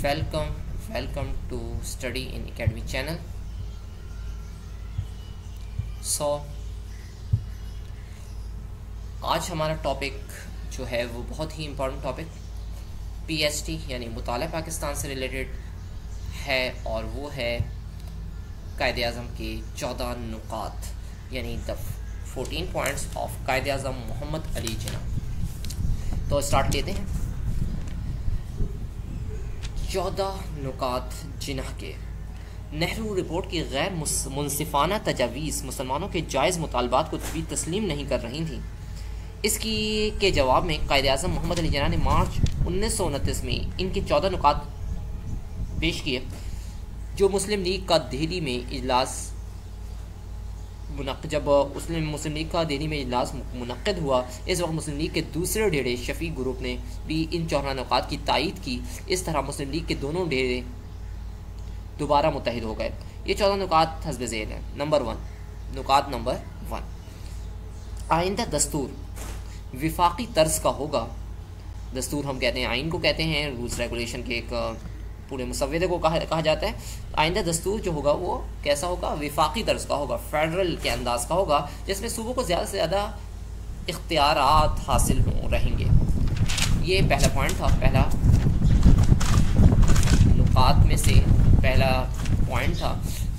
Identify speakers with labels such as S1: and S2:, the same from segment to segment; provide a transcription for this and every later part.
S1: Welcome to Study in Academy channel. आज हमारा topic जो है वो बहुत ही इम्पोर्टेंट टॉपिक PST यानी मुताला पाकिस्तान से रिलेटेड है, और वो है कायदे आज़म के 14 नुकात यानी द 14 पॉइंट्स ऑफ कायदे आज़म मोहम्मद अली जिन्ना। तो स्टार्ट लेते हैं। 14 नुकात जिन्ना के। नेहरू रिपोर्ट की गैर मुनसिफाना तजावीज़ मुसलमानों के जायज़ मुतालबात को भी तस्लीम नहीं कर रही थी। इसकी के जवाब में कायदे आज़म मोहम्मद अली जिन्ना ने मार्च 1929 में इनके 14 नुकात पेश किए, जो मुस्लिम लीग का दिल्ली में इजलास जब मुस्लिम लीग का दिल्ली में इजलास मुनक्किद हुआ, इस वक्त मुस्लिम लीग के दूसरे डेरे शफीक ग्रुप ने भी इन 14 नुकात की तायीद की। इस तरह मुस्लिम लीग के दोनों डेरे दोबारा मुत्तहिद हो गए। ये 14 नुकात हस्ब ज़ेल हैं। नुकात नंबर 1, आइंदा दस्तूर विफाकी तर्ज का होगा। दस्तूर हम कहते हैं, आइन को कहते हैं, रूल्स रेगुलेशन के एक पूरे मुसव्वदे को कहा जाता है। आइंदा दस्तूर जो होगा वो कैसा होगा? विफाकी तर्ज का होगा, फेडरल के अंदाज का होगा, जिसमें सूबों को ज़्यादा से ज़्यादा इख्तियारात हासिल रहेंगे। ये पहला पॉइंट था, पहला नुकात में से पहला पॉइंट था।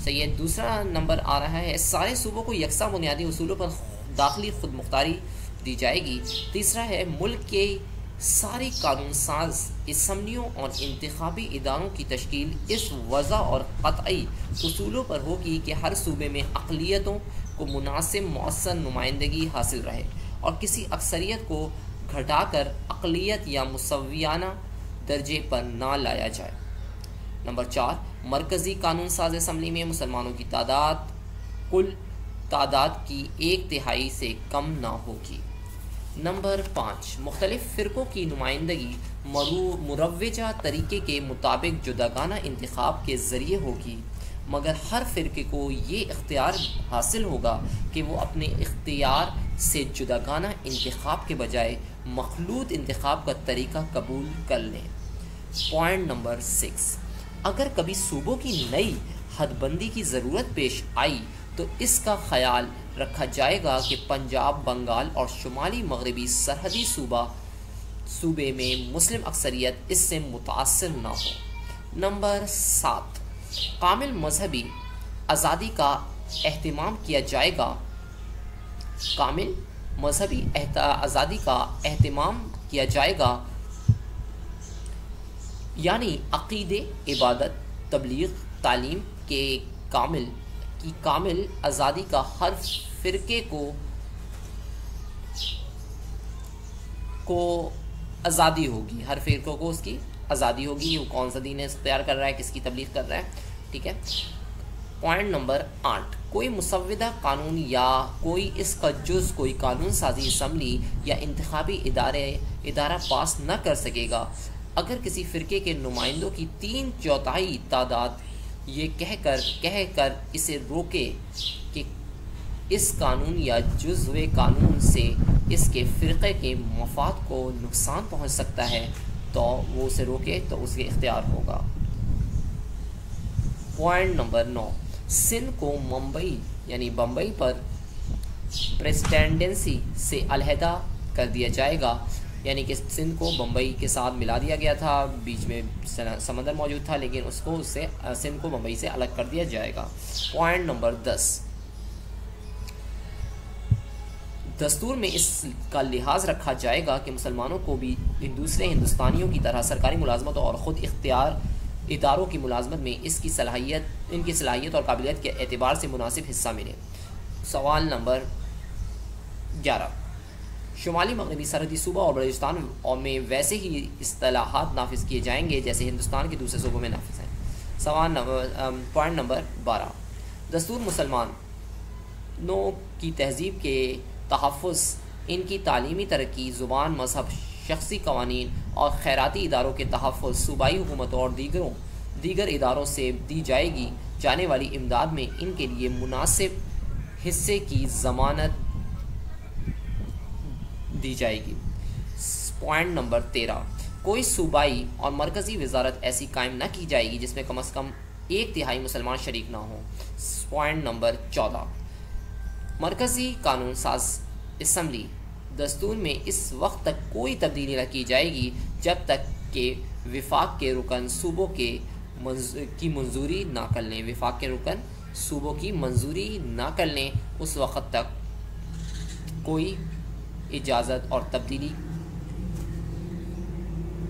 S1: सही है। दूसरा नंबर आ रहा है, सारे सूबों को यकसा बुनियादी उसूलों पर दाखिली खुद मुख्तारी दी जाएगी। तीसरा है, मुल्क के सारी कानून साज असम्बलियों और इंतखाबी इदारों की तश्कील इस वज़ा और क़तई उसूलों पर होगी कि हर सूबे में अक़लियतों को मुनासिब मौसर नुमाइंदगी हासिल रहे और किसी अक्सरियत को घटाकर अक़लियत या मुसव्वियाना दर्जे पर ना लाया जाए। नंबर 4, मरकज़ी कानून साज असम्बली में मुसलमानों की तादाद कुल तादाद की 1/3 से कम ना होगी। नंबर 5, मुख्तलिफ फ़िरक़ों की नुमाइंदगी मुरव्वजा तरीक़े के मुताबिक जुदागाना इंतखाब के ज़रिए होगी, मगर हर फ़िरक़े को ये इख्तियार हासिल होगा कि वो अपने इख्तियार से जुदागाना इंतखाब के बजाय मखलूत इंतखाब का तरीक़ा कबूल कर लें। पॉइंट नंबर 6, अगर कभी सूबों की नई हदबंदी की ज़रूरत पेश आई तो इसका ख्याल रखा जाएगा कि पंजाब, बंगाल और शुमाली मगरबी सरहदी सूबे में मुस्लिम अक्सरियत इससे मुतासर न हो। नंबर 7, कामिल मजहबी आज़ादी का एहतमाम किया जाएगा। कामिल मजहबी आज़ादी का एहतमाम किया जाएगा, यानी अक़ीदे, इबादत, तबलीग, तालीम के कामिल आज़ादी का हर फ़िरक़े को आज़ादी होगी, हर फ़िरक़े को उसकी आज़ादी होगी। वो कौन सा दीन इख्तियार कर रहा है, किसकी तबलीग कर रहा है, ठीक है। पॉइंट नंबर 8, कोई मुसव्वदा कानून या कोई इसका जुज़ कोई कानून साजी असम्बली या इंतखाबी इदारा पास न कर सकेगा अगर किसी फ़िरक़े के नुमाइंदों की 3/4 तादाद ये कहकर इसे रोके कि इस कानून या जुज़्वे कानून से इसके फ़िरक़े के मफाद को नुकसान पहुँच सकता है, तो वो उसे रोके तो उसके इख्तियार होगा। पॉइंट नंबर 9, सिंध को मुंबई यानी बम्बई पर प्रेसिडेंसी से अलहदा कर दिया जाएगा, यानी कि सिंध को बम्बई के साथ मिला दिया गया था, बीच में समंदर मौजूद था, लेकिन उससे सिंध को बम्बई से अलग कर दिया जाएगा। पॉइंट नंबर 10, दस्तूर में इसका लिहाज रखा जाएगा कि मुसलमानों को भी दूसरे हिंदुस्तानियों की तरह सरकारी मुलाजमत और ख़ुद इख्तियार इदारों की मुलाजमत में इनकी सलाहियत और काबिलियत के एतबार से मुनासिब हिस्सा मिले। सवाल नंबर 11, शुमाली मगरबी सरहदी सूबा और बलूचिस्तान में वैसे ही इस्तिलाहात नाफिज किए जाएंगे जैसे हिंदुस्तान के दूसरे सूबों में नाफिज हैं। पॉइंट नंबर 12, दस्तूर मुसलमानों की तहजीब के तहफ़्फ़ुज़, इनकी तालीमी तरक्की, ज़ुबान, मज़हब, शख्सी कवानीन और खैराती इदारों के तहफ़्फ़ुज़ सूबाई हुकूमतों और दीगर इदारों से दी जाने वाली इमदाद में इनके लिए मुनासिब हिस्से की ज़मानत दी जाएगी। पॉइंट नंबर 13, کوئی صوبائی اور مرکزی وزارت ایسی قائم نہ کی جائے گی جس میں کم از کم 1/3 مسلمان شریک نہ ہوں۔ پوائنٹ نمبر 14، مرکزی قانون ساز اسمبلی دستور میں اس وقت تک کوئی تبدیلی نہ کی جائے گی جب تک کہ وفاق کے رکن صوبوں کی منظوری نہ کر لیں۔ وفاق کے رکن صوبوں کی منظوری نہ کر لیں، اس وقت تک کوئی اجازت اور تبدیلی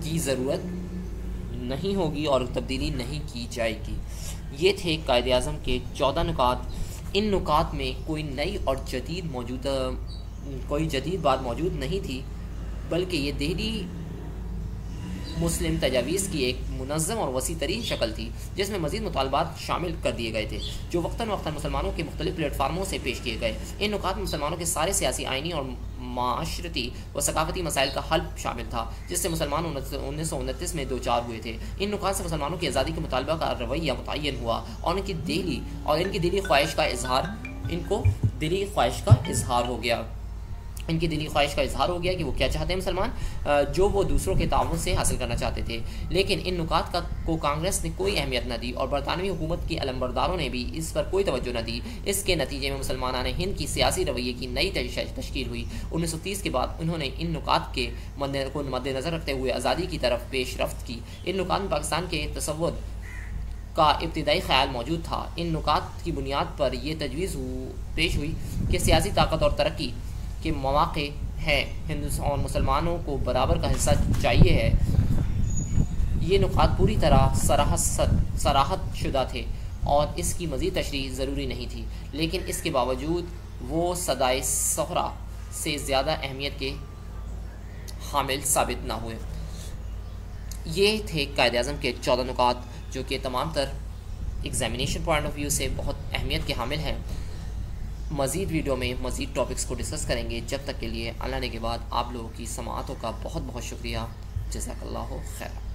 S1: کی ضرورت نہیں ہوگی اور تبدیلی نہیں کی جائے گی۔ یہ تھے قائد اعظم کے 14 نکات۔ ان نکات میں کوئی نئی اور جدید بات موجود نہیں تھی، بلکہ یہ دہلی مسلم تجاویز کی ایک منظم اور وسیع ترین شکل تھی جس میں مزید مطالبات شامل کر دیے گئے تھے جو وقتاً وقتاً مسلمانوں کے مختلف پلیٹ فارموں سے پیش کیے گئے۔ ان نکات میں مسلمانوں کے سارے سیاسی، آئینی اور معاشرتی و ثقافتی مسائل کا حل شامل تھا جس سے مسلمان 1929 میں دوچار ہوئے تھے۔ ان نکات سے مسلمانوں کی آزادی کے مطالبہ کا رویہ متعین ہوا اور ان کی دلی خواہش کا اظہار ہو گیا کہ وہ کیا چاہتے ہیں مسلمان، جو وہ دوسروں کے تعاون سے حاصل کرنا چاہتے تھے۔ لیکن ان نکات کو کانگریس نے کوئی اہمیت نہ دی اور برطانوی حکومت کی علمبرداروں نے بھی اس پر کوئی توجہ نہ دی۔ اس کے نتیجے میں مسلمانان ہند کی سیاسی رویے کی نئی تشکیل ہوئی۔ 1930 کے بعد انہوں نے ان نکات کو مد نظر رکھتے ہوئے آزادی کی طرف پیش رفت کی۔ ان نکات میں پاکستان کے تصور کا ابتدائی خیال موجود تھا۔ ان نکات کی بنیاد پر یہ تجویز پیش ہوئی کہ سیاسی طاقت اور ترقی کے مواقع ہیں، ہندوستان اور مسلمانوں کو برابر کا حصہ چاہیے ہے۔ یہ نکات پوری طرح صراحت شدہ تھے اور اس کی مزید تشریح ضروری نہیں تھی، لیکن اس کے باوجود وہ صدائے صحرا سے زیادہ اہمیت کے حامل ثابت نہ ہوئے۔ یہ تھے قائد اعظم کے 14 نکات جو کہ تمام تر ایگزامینیشن پوائنٹ آف ویو سے بہت اہمیت کے حامل ہیں۔ مزید ویڈیو میں مزید ٹاپکس کو ڈسکس کریں گے۔ جب تک کے لیے اللہ نے کے بعد آپ لوگوں کی سماعتوں کا بہت بہت شکریہ۔ جزاک اللہ خیر۔